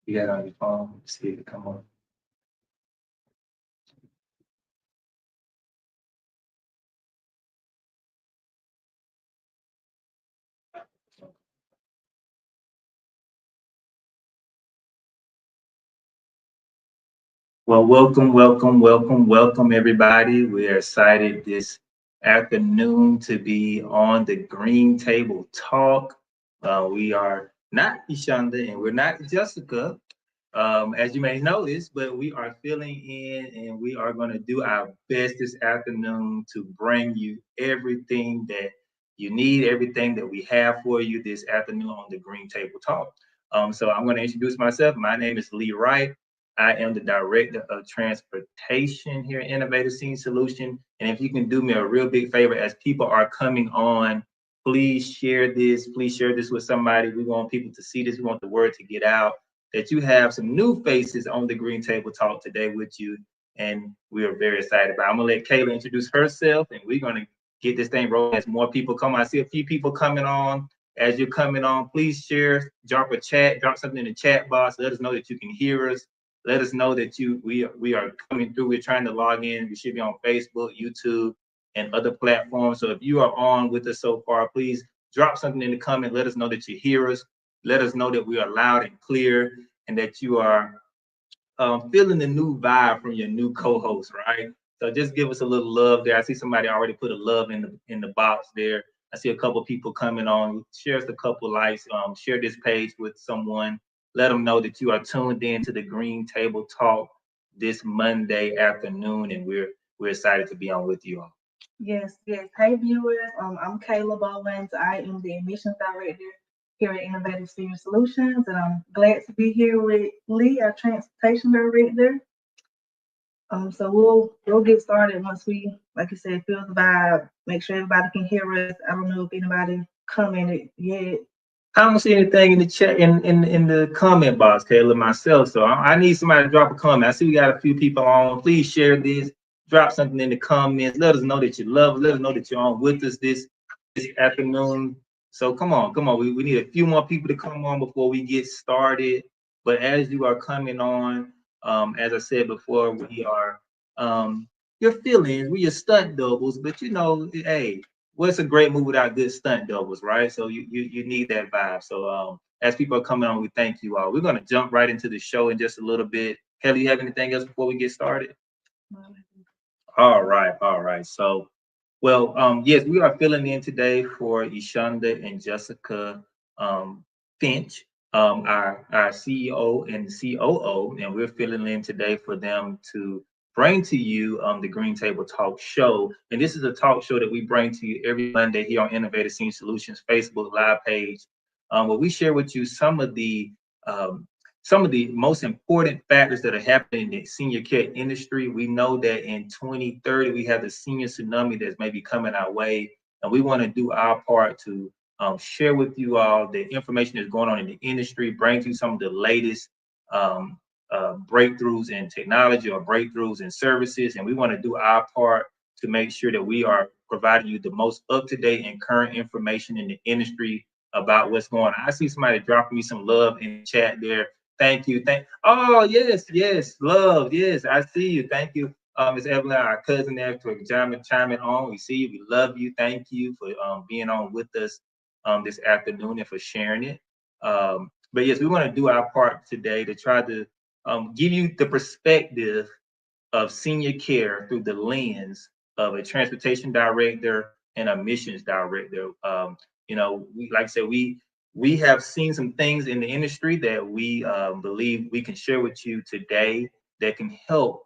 You got it on your phone. See it come on. Well, welcome, everybody. We are excited this afternoon to be on the Green Table Talk. We are not Ishanda and we're not Jessica, as you may notice, but we are filling in and we are going to do our best this afternoon to bring you everything that you need, everything that we have for you this afternoon on the Green Table Talk. So I'm going to introduce myself. My name is Wright. I am the Director of Transportation here at Innovative Scene Solution. And if you can do me a real big favor, as people are coming on, please share this. Please share this with somebody. We want people to see this. We want the word to get out that you have some new faces on the Green Table Talk today with you. And we are very excited about it. I'm going to let Kayla introduce herself, and we're going to get this thing rolling as more people come. I see a few people coming on. As you're coming on, please share, drop a chat, drop something in the chat box. Let us know that you can hear us. Let us know that we are coming through. We're trying to log in. We should be on Facebook, YouTube, and other platforms. So if you are on with us so far, please drop something in the comment. Let us know that you hear us. Let us know that we are loud and clear and that you are feeling the new vibe from your new co-host, right? So just give us a little love there. I see somebody already put a love in the box there. I see a couple people coming on. Share us a couple likes. Share this page with someone. Let them know that you are tuned in to the Green Table Talk this Monday afternoon, and we're excited to be on with you all. Yes. Hey viewers, I'm Kayla Bowens. I am the admissions director here at Innovative Senior Solutions, and I'm glad to be here with Lee, our transportation director. So we'll get started once we, like you said, feel the vibe, make sure everybody can hear us. I don't know if anybody commented yet. I don't see anything in the chat in the comment box, Kayla, myself. So I need somebody to drop a comment. I see we got a few people on. Please share this. Drop something in the comments. Let us know that you love us. Let us know that you're on with us this afternoon. So come on. We need a few more people to come on before we get started. But as you are coming on, as I said before, we are your feelings, we your stunt doubles, but hey, what's a great movie without good stunt doubles, right? So you need that vibe. So as people are coming on, we thank you all. We're gonna jump right into the show in just a little bit. Kelly, you have anything else before we get started? All right. So, well, yes, we are filling in today for Ishanda and Jessica Finch, our CEO and COO, and we're filling in today for them to bring to you the Green Table Talk Show. And this is a talk show that we bring to you every Monday here on Innovative Senior Solutions Facebook live page, where we share with you um, some of the most important factors that are happening in the senior care industry. We know that in 2030, we have the senior tsunami that's maybe coming our way. And we want to do our part to share with you all the information that's going on in the industry, bring you some of the latest breakthroughs in technology or breakthroughs in services. And we want to do our part to make sure that we are providing you the most up-to-date and current information in the industry about what's going on. I see somebody dropping me some love in the chat there. Thank you. Oh, yes, love. Yes, I see you. Thank you. Ms. Evelyn, our cousin there, for chiming on. We see you. We love you. Thank you for being on with us this afternoon and for sharing it. But yes, we want to do our part today to try to give you the perspective of senior care through the lens of a transportation director and a missions director. We, like I said, we have seen some things in the industry that we believe we can share with you today that can help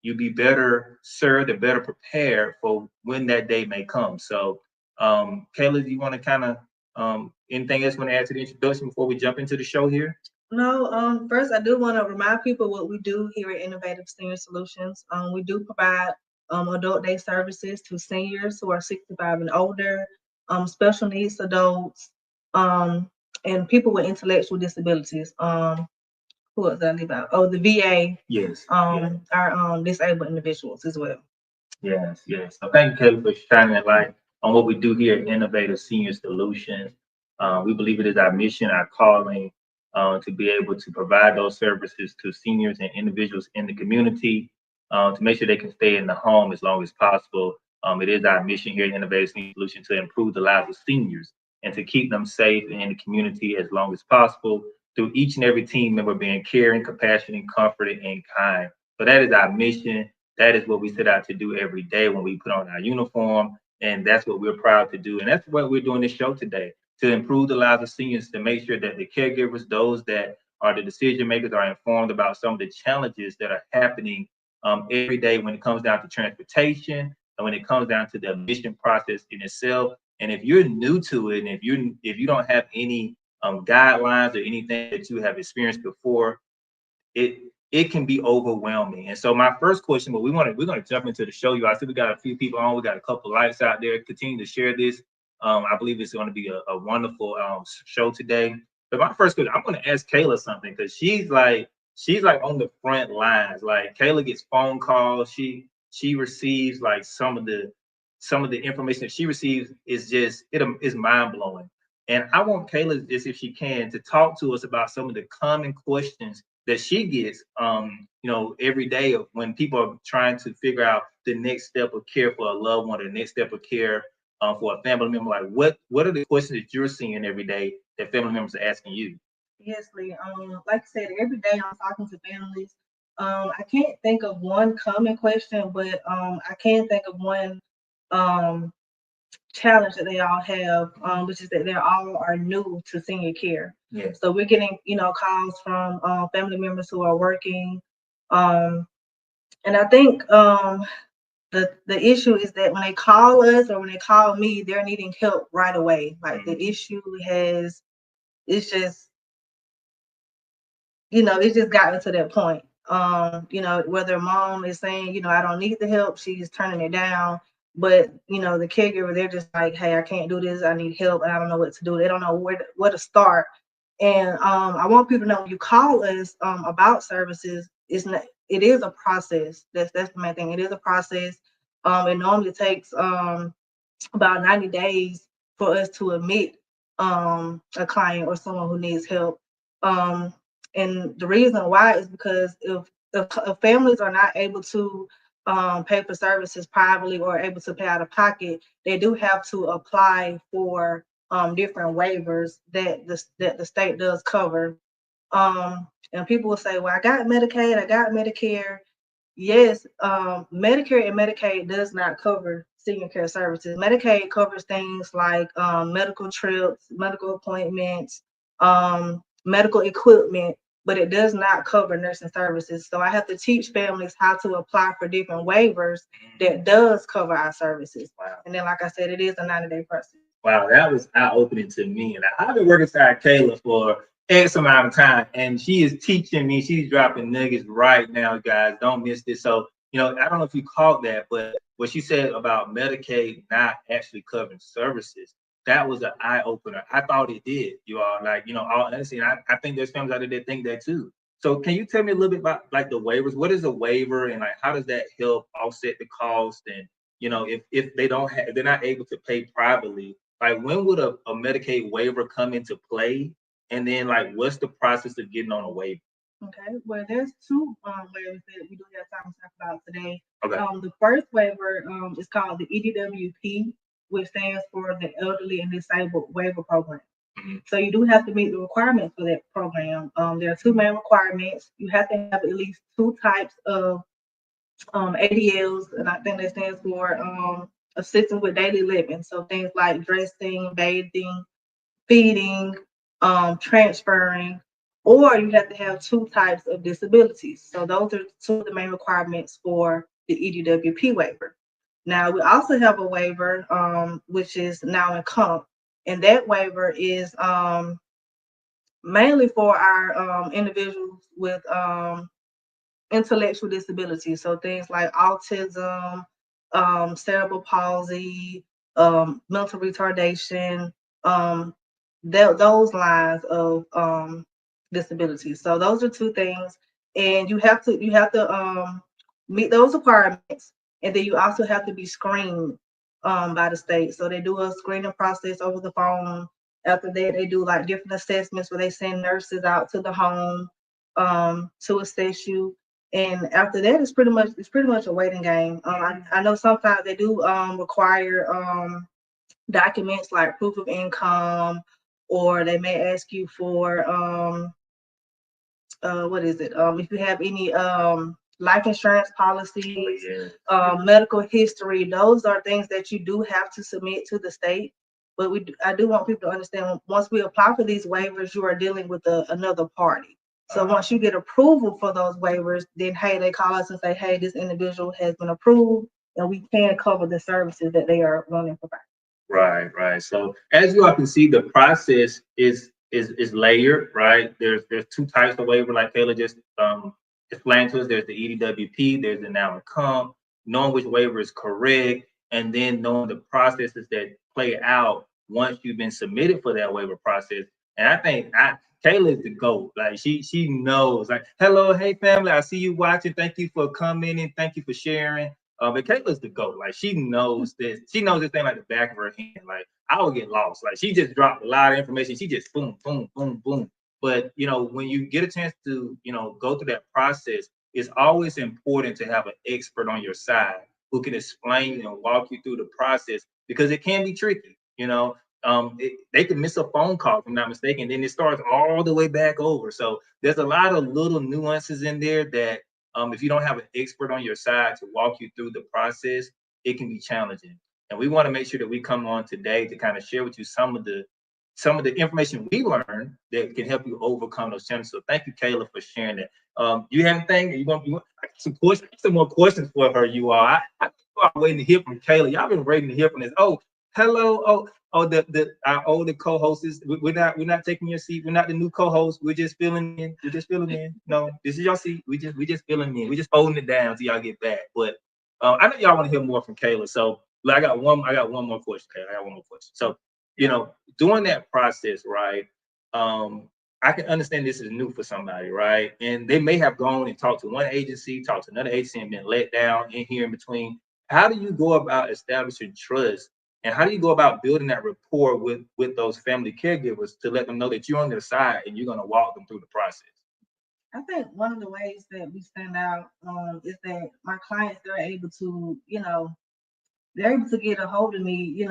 you be better served and better prepared for when that day may come. So, Kayla, do you want to kind of anything else you want to add to the introduction before we jump into the show here? No, first I do want to remind people what we do here at Innovative Senior Solutions. We do provide adult day services to seniors who are 65 and older, special needs adults, and people with intellectual disabilities. Who else did I leave out? Oh, the VA. Yes. Our disabled individuals as well. Yes. So thank you, Kayla, for shining a light on what we do here at Innovative Senior Solutions. We believe it is our mission, our calling, to be able to provide those services to seniors and individuals in the community to make sure they can stay in the home as long as possible. It is our mission here at Innovative Senior Solution to improve the lives of seniors and to keep them safe in the community as long as possible through each and every team member being caring, compassionate, comforted, and kind. So that is our mission. That is what we set out to do every day when we put on our uniform. And that's what we're proud to do. And that's what we're doing this show today, to improve the lives of seniors, to make sure that the caregivers, those that are the decision makers, are informed about some of the challenges that are happening every day when it comes down to transportation and when it comes down to the admission process in itself. And if you're new to it, and if you don't have any guidelines or anything that you have experienced before, it it can be overwhelming. And so my first question, but we're gonna jump into the show. You, I see we got a few people on. We got a couple of lights out there. Continue to share this. I believe it's going to be a wonderful show today. But my first question, I'm going to ask Kayla something because she's like on the front lines. Like Kayla gets phone calls. She receives like some of the information that she receives is just it is mind blowing. And I want Kayla, just if she can, to talk to us about some of the common questions that she gets, every day of when people are trying to figure out the next step of care for a loved one, or the next step of care for a family member. Like, what are the questions that you're seeing every day that family members are asking you? Yes, Lee. Like I said, every day I'm talking to families. I can't think of one common question, but I can think of one um challenge that they all have, which is that they all are new to senior care. Yeah. So we're getting, calls from family members who are working, um, and I think the issue is that when they call us or when they call me, they're needing help right away. Like the issue has, it's just it's just gotten to that point. Whether mom is saying, I don't need the help, she's turning it down. But the caregiver, they're just like, hey, I can't do this, I need help, and I don't know what to do. They don't know where to start. And I want people to know when you call us about services, it is a process. That's the main thing. It is a process. It normally takes about 90 days for us to admit a client or someone who needs help. Um, and the reason why is because if families are not able to pay for services privately or able to pay out of pocket, they do have to apply for different waivers that the state does cover. And people will say, well, I got Medicaid, I got Medicare. Yes, Medicare and Medicaid does not cover senior care services. Medicaid covers things like medical trips, medical appointments, medical equipment, but it does not cover nursing services. So I have to teach families how to apply for different waivers that does cover our services. Wow. And then, like I said, it is a 90-day process. Wow, that was eye-opening to me. And I've been working with Kayla for X amount of time, and she is teaching me. She's dropping nuggets right now, guys. Don't miss this. So, I don't know if you caught that, but what she said about Medicaid not actually covering services, that was an eye-opener. I thought it did, you all. Like, all honesty, and I think there's families out there that think that too. So can you tell me a little bit about like the waivers? What is a waiver, and like how does that help offset the cost? And if they don't have, they're not able to pay privately, like when would a Medicaid waiver come into play? And then like what's the process of getting on a waiver? Okay, well, there's two waivers that we do have time to talk about today. Okay. The first waiver is called the EDWP, which stands for the Elderly and Disabled Waiver Program. Mhm. So you do have to meet the requirements for that program. There are two main requirements. You have to have at least two types of ADLs, and I think that stands for assistance with daily living. So things like dressing, bathing, feeding, transferring, or you have to have two types of disabilities. So those are two of the main requirements for the EDWP waiver. Now we also have a waiver, which is now in COMP, and that waiver is mainly for our individuals with intellectual disabilities. So things like autism, cerebral palsy, mental retardation, um, those lines of disabilities. So those are two things, and you have to meet those requirements, and then you also have to be screened by the state. So they do a screening process over the phone, After that, they do like different assessments where they send nurses out to the home to assess you. And after that, it's pretty much a waiting game. I know sometimes they do require documents like proof of income, or they may ask you for what is it? If you have any life insurance policies, medical history, those are things that you do have to submit to the state. But I do want people to understand, once we apply for these waivers, you are dealing with another party. So once you get approval for those waivers, then hey, they call us and say, hey, this individual has been approved, and we can cover the services that they are willing to provide. Right, right. So as you all can see, the process is layered, right? There's two types of waiver, like Kayla just explained to us. There's the EDWP, there's the now and come, knowing which waiver is correct, and then knowing the processes that play out once you've been submitted for that waiver process. And I think Kayla is the GOAT. Like she knows, like, hello, hey family, I see you watching. Thank you for coming and thank you for sharing. But Kayla's the GOAT. Like she knows this. She knows this thing like the back of her hand. Like I would get lost. Like she just dropped a lot of information. She just boom, boom, boom, boom. But when you get a chance to go through that process, it's always important to have an expert on your side who can explain and walk you through the process, because it can be tricky. They can miss a phone call, if I'm not mistaken, then it starts all the way back over. So there's a lot of little nuances in there that if you don't have an expert on your side to walk you through the process, it can be challenging. And we want to make sure that we come on today to kind of share with you some of the information we learned that can help you overcome those challenges. So thank you, Kayla, for sharing that. You have anything? I got some questions, some more questions for her. You all, I are waiting to hear from Kayla. Y'all been waiting to hear from this. Oh, hello. The our older co-hosts. We're not taking your seat. We're not the new co-host. We're just filling in. We're just filling in. No, this is your seat. We just filling in. We just holding it down till y'all get back. But I know y'all want to hear more from Kayla. So I got one more question, Kayla. I got one more question. So during that process, right? I can understand this is new for somebody, right? And they may have gone and talked to one agency, talked to another agency, and been let down in here in between. How do you go about establishing trust? And how do you go about building that rapport with those family caregivers to let them know that you're on their side and you're going to walk them through the process? I think one of the ways that we stand out is that my clients, they're able to get a hold of me,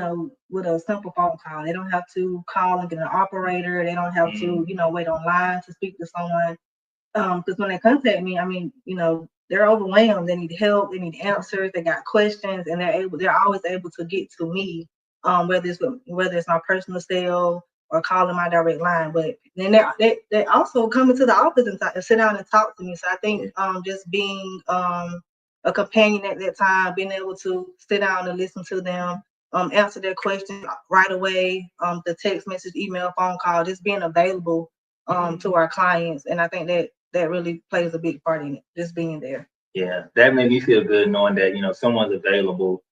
with a simple phone call. They don't have to call and get an operator. They don't have to, wait online to speak to someone. Because when they contact me, I mean, they're overwhelmed. They need help. They need answers. They got questions, and they're always able to get to me, whether it's my personal cell or calling my direct line. But then they also come into the office and sit down and talk to me. So I think just being a companion at that time, being able to sit down and listen to them, answer their questions right away, the text message, email, phone call, just being available to our clients. And I think that really plays a big part in it, just being there. Yeah, that made me feel good knowing that someone's available,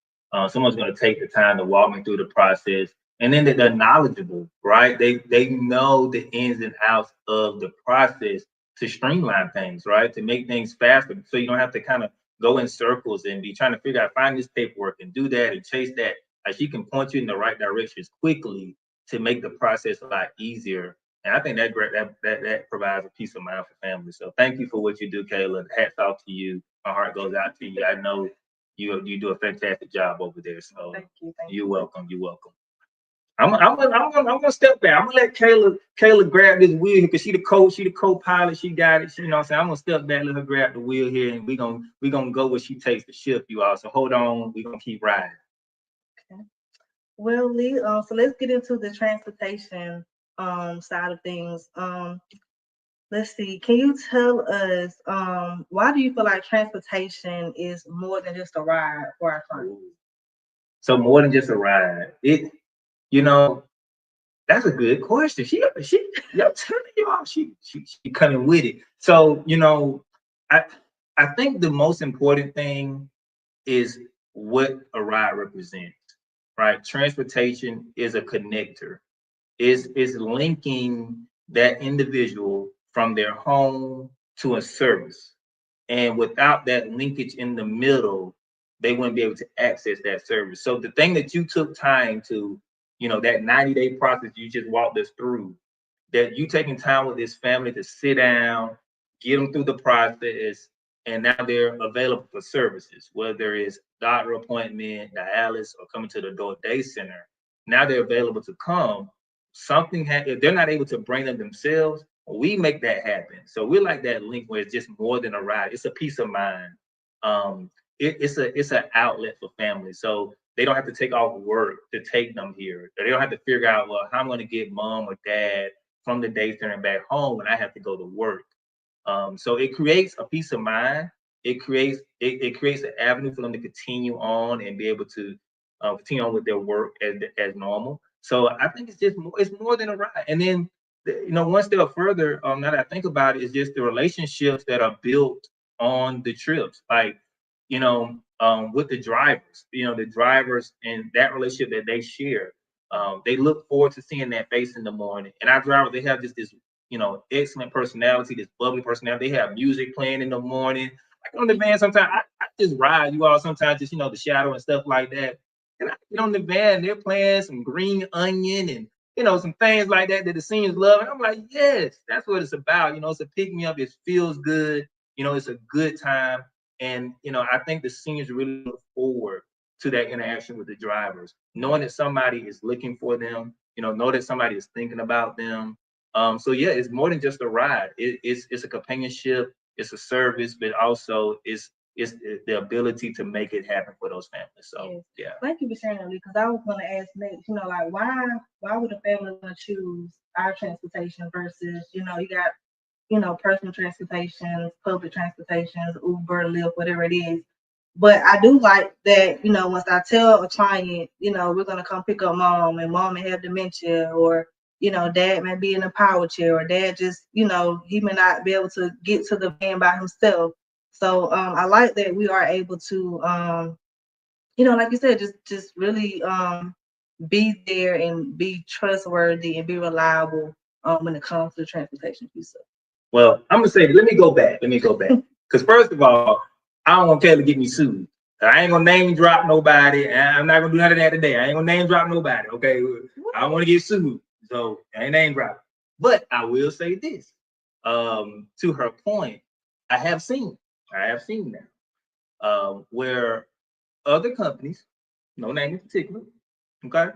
someone's going to take the time to walk me through the process, and then that they're knowledgeable, right? They know the ins and outs of the process to streamline things, right? To make things faster, so you don't have to kind of go in circles and be trying to figure out, find this paperwork and do that and chase that. Like she can point you in the right directions quickly to make the process a lot easier. And I think that provides a peace of mind for families. So thank you for what you do, Kayla. Hats off to you. My heart goes out to you. I know you do a fantastic job over there. So Thank you. you're welcome. You're welcome. I'm gonna step back. I'm gonna let Kayla grab this wheel because she the coach, she the co-pilot, she got it. You know what I'm saying? I'm gonna step back, let her grab the wheel here, and we gonna go where she takes the ship, you all. So hold on, we're gonna keep riding. Okay. Well, Lee, so let's get into the transportation side of things. Let's see. Can you tell us why do you feel like transportation is more than just a ride for our clients? So more than just a ride. You know, that's a good question. Yo, telling y'all, she coming with it. So, I I think the most important thing is what a ride represents, right? Transportation is a connector. Is linking that individual from their home to a service. And without that linkage in the middle, they wouldn't be able to access that service. So the thing that you took time to, that 90-day process you just walked us through, that you taking time with this family to sit down, get them through the process, and now they're available for services, whether it's doctor appointment, dialysis, or coming to the adult day center. Now they're available to come. If they're not able to bring them themselves, we make that happen. So we're like that link where it's just more than a ride. It's a peace of mind. It's an outlet for families. So they don't have to take off work to take them here. They don't have to figure out, well, how I'm going to get mom or dad from the day center and back home when I have to go to work. So it creates a peace of mind. It creates an avenue for them to continue on and be able to continue on with their work as normal. So I think it's more than a ride. And then one step further, now that I think about it, is just the relationships that are built on the trips. Like, with the drivers, the drivers and that relationship that they share. They look forward to seeing that face in the morning. And our drivers, they have just this, excellent personality, this bubbly personality. They have music playing in the morning. Like on the van, sometimes I just ride you all, sometimes just, the shadow and stuff like that. And I get on the van, they're playing some Green Onion and, some things like that the seniors love. And I'm like, yes, that's what it's about. It's a pick me up. It feels good. It's a good time. And, I think the seniors really look forward to that interaction with the drivers, knowing that somebody is looking for them, know that somebody is thinking about them. So yeah, it's more than just a ride. It's a companionship, it's a service, but also it's the ability to make it happen for those families. So yeah. Thank you for sharing that, because I was going to ask next, like why would a family want to choose our transportation versus, you got, personal transportations, public transportations, Uber, Lyft, whatever it is. But I do like that, once I tell a client, we're going to come pick up mom and mom may have dementia, or, dad may be in a power chair, or dad just, he may not be able to get to the van by himself. So I like that we are able to, like you said, just really be there and be trustworthy and be reliable when it comes to the transportation piece. Well, I'm gonna say, let me go back. Because first of all, I don't want Kayla to get me sued. I ain't gonna name drop nobody. I'm not gonna do none of that today. I ain't gonna name drop nobody. Okay, I don't want to get sued, so I ain't name drop. But I will say this. To her point, I have seen that where other companies, no name in particular, okay,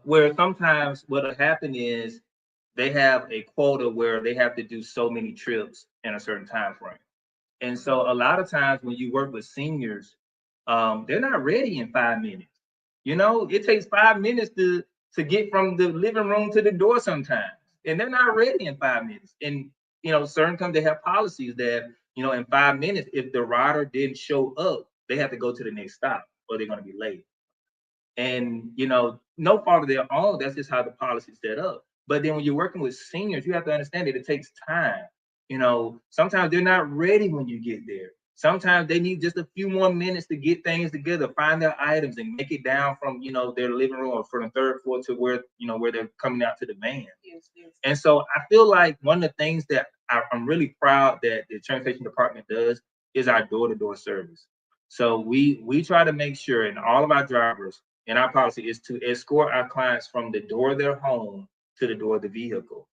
where sometimes what'll happen is they have a quota where they have to do so many trips in a certain time frame. And so a lot of times when you work with seniors, they're not ready in 5 minutes. It takes 5 minutes to get from the living room to the door sometimes, and they're not ready in 5 minutes. And certain companies, they have policies that in 5 minutes, if the rider didn't show up, they have to go to the next stop or they're going to be late. And no fault of their own. That's just how the policy is set up. But then when you're working with seniors, you have to understand that it takes time. Sometimes they're not ready when you get there. Sometimes they need just a few more minutes to get things together, find their items, and make it down from their living room or from the third floor to where they're coming out to the van. Yes. And so I feel like one of the things that I'm really proud that the transportation department does is our door-to-door service. So we try to make sure, and all of our drivers, and our policy is to escort our clients from the door of their home to the door of the vehicle.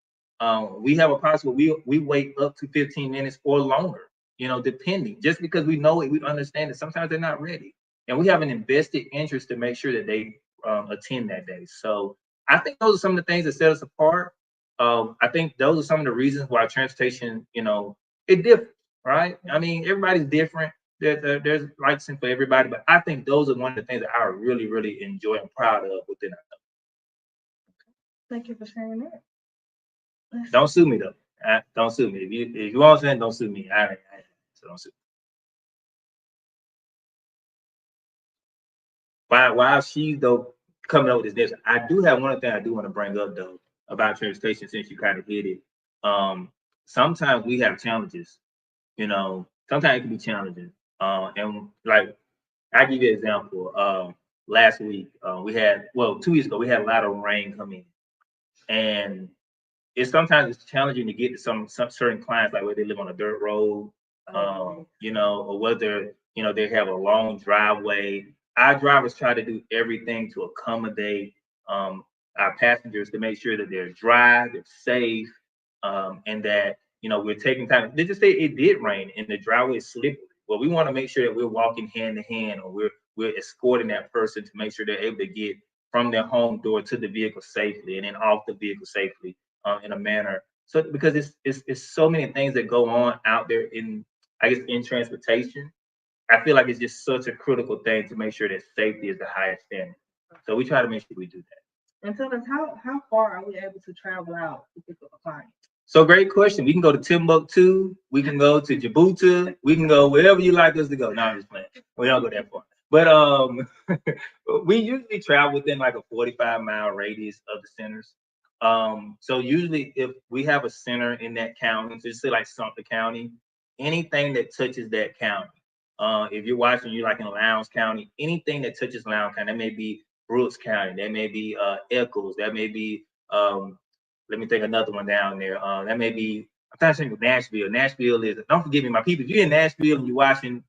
We have a policy where we wait up to 15 minutes or longer, depending, just because we know it, we understand that sometimes they're not ready. And we have an invested interest to make sure that they attend that day. So I think those are some of the things that set us apart. I think those are some of the reasons why transportation, it differs, right? I mean, everybody's different. There's likes for everybody, but I think those are one of the things that I really, really enjoy and proud of within our company. Thank you for sharing that. Don't sue me though. Don't sue me. If you want something, don't sue me. So don't sue me. While she's though coming up with this, I do have one thing I do want to bring up though about transportation, since you kind of hit it. Sometimes we have challenges. Sometimes it can be challenging. And like I give you an example. Last week, 2 weeks ago, we had a lot of rain come in, and sometimes it's challenging to get to some certain clients, like where they live on a dirt road, or whether they have a long driveway. Our drivers try to do everything to accommodate our passengers to make sure that they're dry, they're safe, and that we're taking time. They just say it did rain and the driveway is slippery. Well, we want to make sure that we're walking hand to hand, or we're escorting that person to make sure they're able to get from their home door to the vehicle safely and then off the vehicle safely in a manner. So because it's so many things that go on out there in, I guess, in transportation. I feel like it's just such a critical thing to make sure that safety is the highest standard. So we try to make sure we do that. And tell us how far are we able to travel out to pick up a client? So great question. We can go to Timbuktu, we can go to Djibouti, we can go wherever you like us to go. No, I'm just playing. We don't go that far. But we usually travel within like a 45-mile radius of the centers. So usually if we have a center in that county, so just say like Sumter County, anything that touches that county. If you're watching, you like in Lowndes County, anything that touches Lowndes County, that may be Brooks County, that may be Eccles, that may be let me think another one down there. That may be, I'm trying to think of Nashville. Nashville is, don't forgive me, my people. If you're in Nashville and you're watching,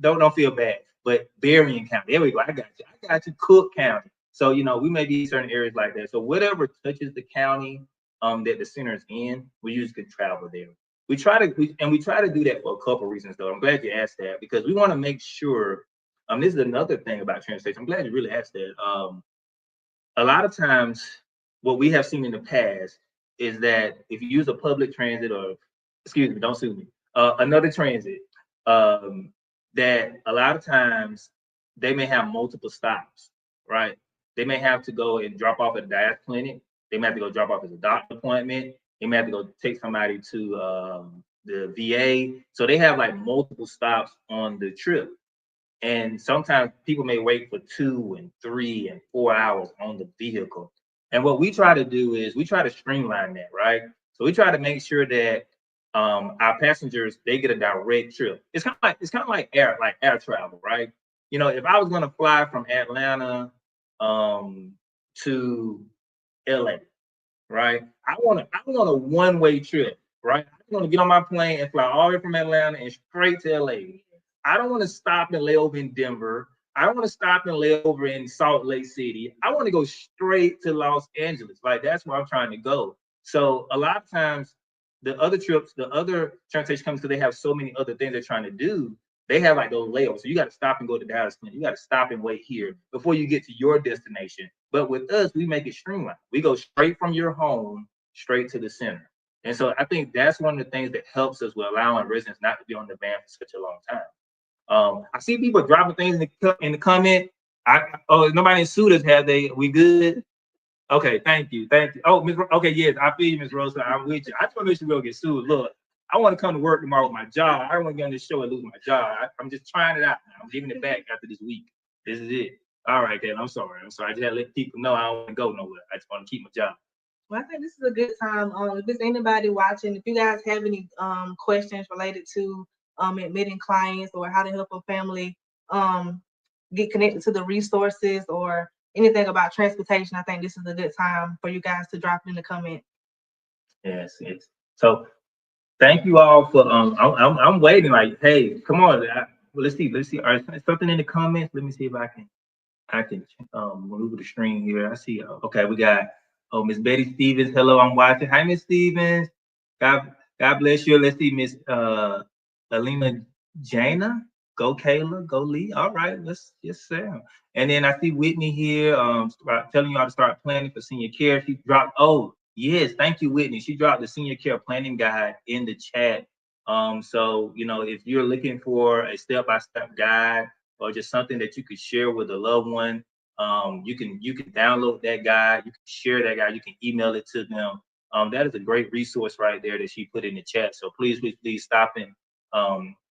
don't feel bad. But Berrien County, there we go. I got you. I got you. Cook County. So we may be in certain areas like that. So whatever touches the county that the center is in, we usually can travel there. We try to do that for a couple of reasons, though. I'm glad you asked that because we want to make sure. This is another thing about transportation. I'm glad you really asked that. A lot of times what we have seen in the past is that if you use a public transit, or excuse me, don't sue me, another transit, that a lot of times they may have multiple stops, right? They may have to go and drop off at a dialysis clinic. They may have to go drop off at a doctor appointment. They may have to go take somebody to the VA. So they have like multiple stops on the trip. And sometimes people may wait for 2 and 3 and 4 hours on the vehicle. And what we try to do is we try to streamline that, right? So we try to make sure that our passengers, they get a direct trip. It's kind of like air travel, right? If I was gonna fly from Atlanta to LA, right? I want a one-way trip, right? I want to get on my plane and fly all the way from Atlanta and straight to LA. I don't want to stop and lay over in Denver. I don't want to stop and lay over in Salt Lake City. I want to go straight to Los Angeles. Like that's where I'm trying to go. So a lot of times the other trips, the other transportation companies, because they have so many other things they're trying to do, they have like those layovers. So you got to stop and go to Dallas. You got to stop and wait here before you get to your destination. But with us, we make it streamlined. We go straight from your home straight to the center. And so I think that's one of the things that helps us with allowing residents not to be on the van for such a long time. I see people dropping things in the comment. Nobody in suitors have they? We good? Okay, thank you. Oh, okay, yes, I feel you, Miss Rosa. I'm with you. I just want to make sure we don't get sued. Look, I want to come to work tomorrow with my job. I don't want to get on this show and lose my job. I'm just trying it out now. I'm giving it back after this week. This is it. All right, Kayla, I'm sorry. I just had to let people know I don't want to go nowhere. I just want to keep my job. Well, I think this is a good time. If there's anybody watching, if you guys have any questions related to admitting clients or how to help a family get connected to the resources or anything about transportation, I think this is a good time for you guys to drop it in the comment. Yes. So thank you all for I'm waiting. Like, hey, come on. Let's see. All right, something in the comments. Let me see if I can move the screen here. I see. Okay, we got Miss Betty Stevens. Hello, I'm watching. Hi, Miss Stevens. God bless you. Let's see, Miss Alina Jana. Go Kayla. Go Lee. All right, yes, sir. And then I see Whitney here. Telling you how to start planning for senior care. She dropped. Oh, yes, thank you, Whitney. She dropped the senior care planning guide in the chat. So if you're looking for a step-by-step guide or just something that you could share with a loved one, you can download that guide, you can share that guide, you can email it to them. That is a great resource right there that she put in the chat. So please stop and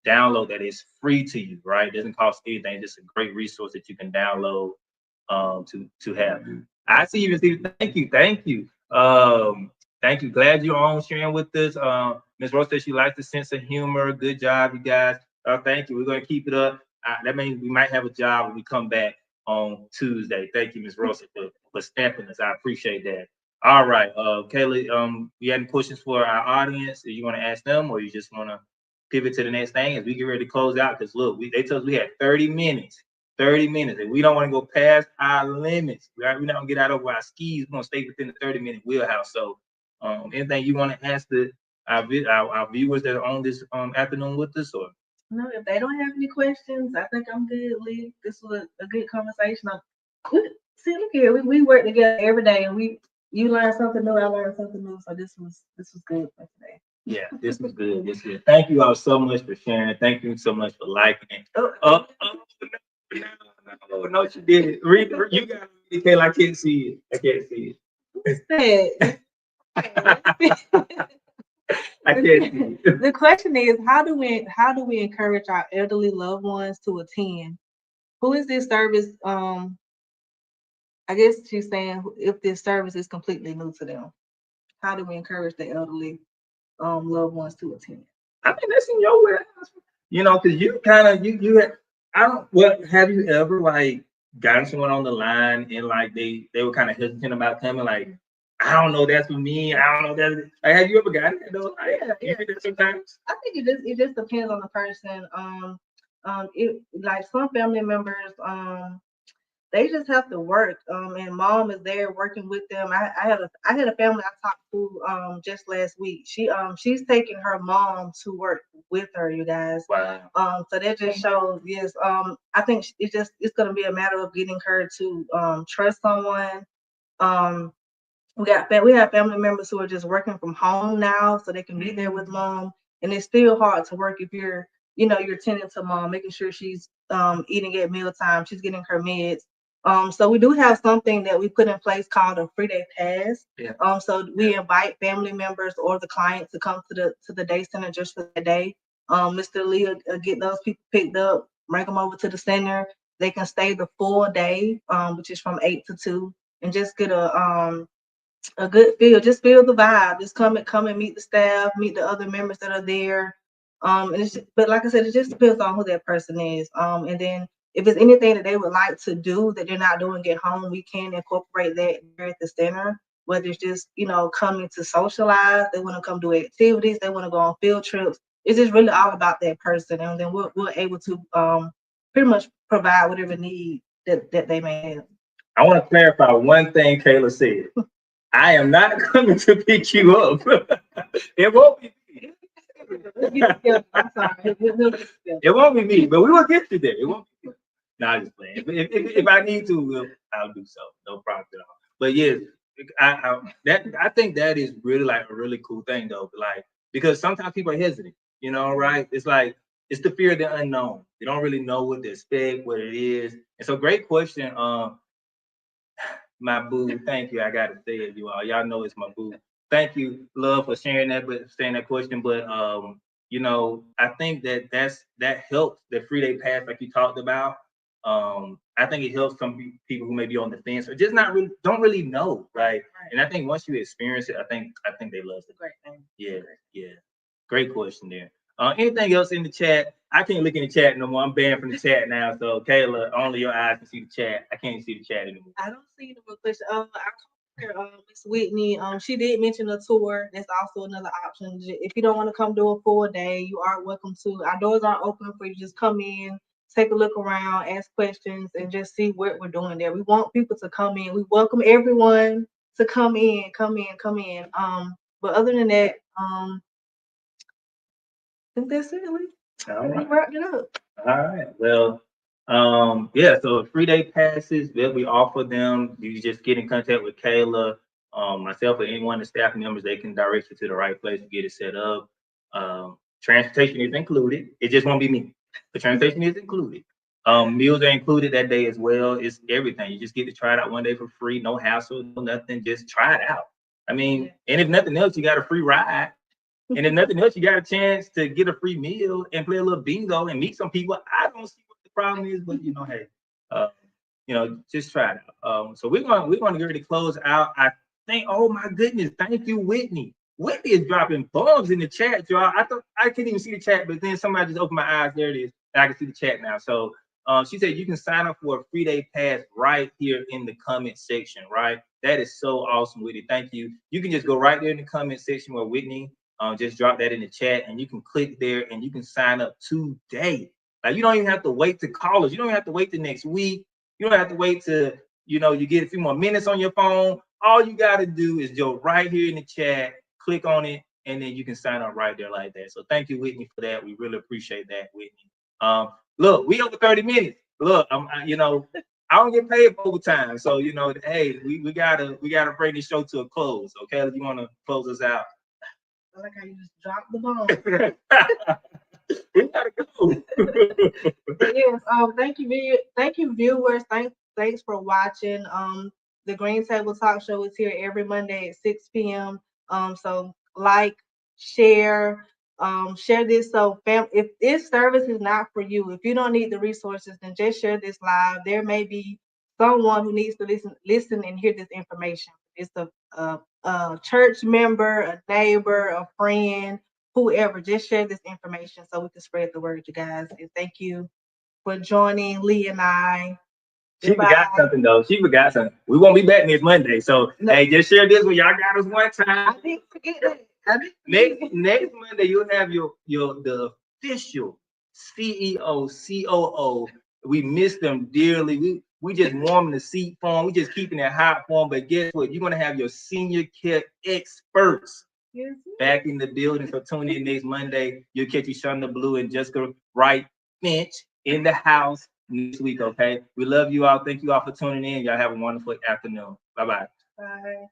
download that. It's free to you, right? It doesn't cost anything. It's just a great resource that you can download to have. I see you, Steve. Thank you. Thank you. Glad you're on sharing with us. Ms. Rose says she likes the sense of humor. Good job, you guys. Thank you. We're going to keep it up. That means we might have a job when we come back on Tuesday. Thank you, Ms. Rosa, for stamping us. I appreciate that. All right, Kayla, you have any questions for our audience? Do you want to ask them, or you just want to pivot to the next thing as we get ready to close out? Because look, they told us we had 30 minutes. 30 minutes. If we don't want to go past our limits, right? We're not gonna get out over our skis. We're gonna stay within the 30-minute wheelhouse. So, anything you want to ask our viewers that are on this afternoon with us, or No, if they don't have any questions, I think I'm good, Lee. This was a good conversation. See, look here, we work together every day, and you learn something new, I learned something new. So this was good for today. yeah, this was good. This was good. Thank you all so much for sharing. Thank you so much for liking it. No, she did it. You got it, Kayla. I can't see it. I can't see it. I can't see it. The question is, how do we encourage our elderly loved ones to attend? Who is this service? I guess she's saying if this service is completely new to them, how do we encourage the elderly loved ones to attend? I mean, that's in your warehouse. Because you kind of I don't. What have you ever like gotten someone on the line and like they were kind of hesitant about coming? Like, I don't know, that's for me. I don't know that. Like, have you ever gotten that though? Like, yeah, you do that sometimes. I think it just depends on the person. It like some family members they just have to work. And mom is there working with them. I had a family I talked to just last week. She's taking her mom to work with her, you guys. Wow. So that just shows, yes. I think it's gonna be a matter of getting her to trust someone. Um, we have family members who are just working from home now, so they can be there with mom. And it's still hard to work if you're tending to mom, making sure she's eating at mealtime, she's getting her meds. So we do have something that we put in place called a free day pass. Yeah. So we invite family members or the client to come to the day center just for that day. Mr. Lee will get those people picked up, bring them over to the center. They can stay the full day, which is from 8 to 2, and just get a good feel. Just feel the vibe. Just come and meet the staff, meet the other members that are there. And but like I said, it just depends on who that person is. And then if it's anything that they would like to do that they're not doing at home, we can incorporate that there at the center. Whether it's just coming to socialize, they want to come do activities, they want to go on field trips. It's just really all about that person, and then we're able to pretty much provide whatever need that they may have. I want to clarify one thing Kayla said. I am not coming to pick you up. It won't be me. I'm sorry. It won't be me, but we will get you there. It won't be me. No, I'm just playing. If I need to, I'll do so. No problem at all. But yes, I think that is really like a really cool thing though. Like, because sometimes people are hesitant, right? It's like it's the fear of the unknown. They don't really know what to expect, what it is. And so, great question. My boo, thank you. I gotta say it, you all. Y'all know it's my boo. Thank you, love, for sharing that question. But I think that helps the free day pass, like you talked about. I think it helps some people who may be on the fence or just not really don't really know, right? And I think once you experience it, I think they love it. Great thing. Yeah, yeah. Great question there. Anything else in the chat? I can't look in the chat no more. I'm banned from the chat now. So Kayla, only your eyes can see the chat. I can't see the chat anymore. I don't see no more question. Miss Whitney, she did mention a tour. That's also another option. If you don't want to come do a full day, you are welcome to. Our doors are open for you. Just come in, take a look around, ask questions, and just see what we're doing there. We want people to come in. We welcome everyone to come in, come in, come in. But other than that, I think that's it. We wrapped it up. All right. Well, yeah. So free day passes that we offer them. You just get in contact with Kayla, myself, or anyone of the staff members. They can direct you to the right place to get it set up. Transportation is included. It just won't be me. The transportation is included. Meals are included that day as well. It's everything. You just get to try it out one day for free, no hassle, no nothing. Just try it out. I mean, and if nothing else, you got a free ride. And if nothing else, you got a chance to get a free meal and play a little bingo and meet some people. I don't see what the problem is, but hey, just try it out. So we're gonna get ready to close out. I think. Oh my goodness, thank you, Whitney. Whitney is dropping bombs in the chat, y'all. I thought I couldn't even see the chat, but then somebody just opened my eyes. There it is. And I can see the chat now. So she said you can sign up for a free day pass right here in the comment section. Right, that is so awesome, Whitney. Thank you. You can just go right there in the comment section where Whitney. Just drop that in the chat and you can click there and you can sign up today. Like, you don't even have to wait to call us. You don't even have to wait the next week. You don't have to wait to, you get a few more minutes on your phone. All you got to do is go right here in the chat, click on it, and then you can sign up right there like that. So thank you, Whitney, for that. We really appreciate that, Whitney. Look, we over 30 minutes. Look, I don't get paid for overtime. So, hey, we gotta bring this show to a close. Okay, if you want to close us out. I like how you just dropped the bomb. We gotta go. Yes, thank you, viewers. Thanks for watching. The Green Table Talk Show is here every Monday at 6 p.m. So like, share, share this. So, if this service is not for you, if you don't need the resources, then just share this live. There may be someone who needs to listen and hear this information. It's a church member, a neighbor, a friend, whoever. Just share this information so we can spread the word, you guys. And thank you for joining Lee and I. She forgot something though. She forgot something. We won't be back next Monday. So hey, just share this when y'all got us one time. I didn't forget that. Next Monday you'll have the official CEO, COO. We miss them dearly. We just warming the seat for them. We just keeping it hot for them. But guess what? You're gonna have your senior care experts back in the building. So tune in next Monday. You'll catch Shonda Blue and Jessica Wright Finch in the house next week. Okay. We love you all. Thank you all for tuning in. Y'all have a wonderful afternoon. Bye-bye. Bye.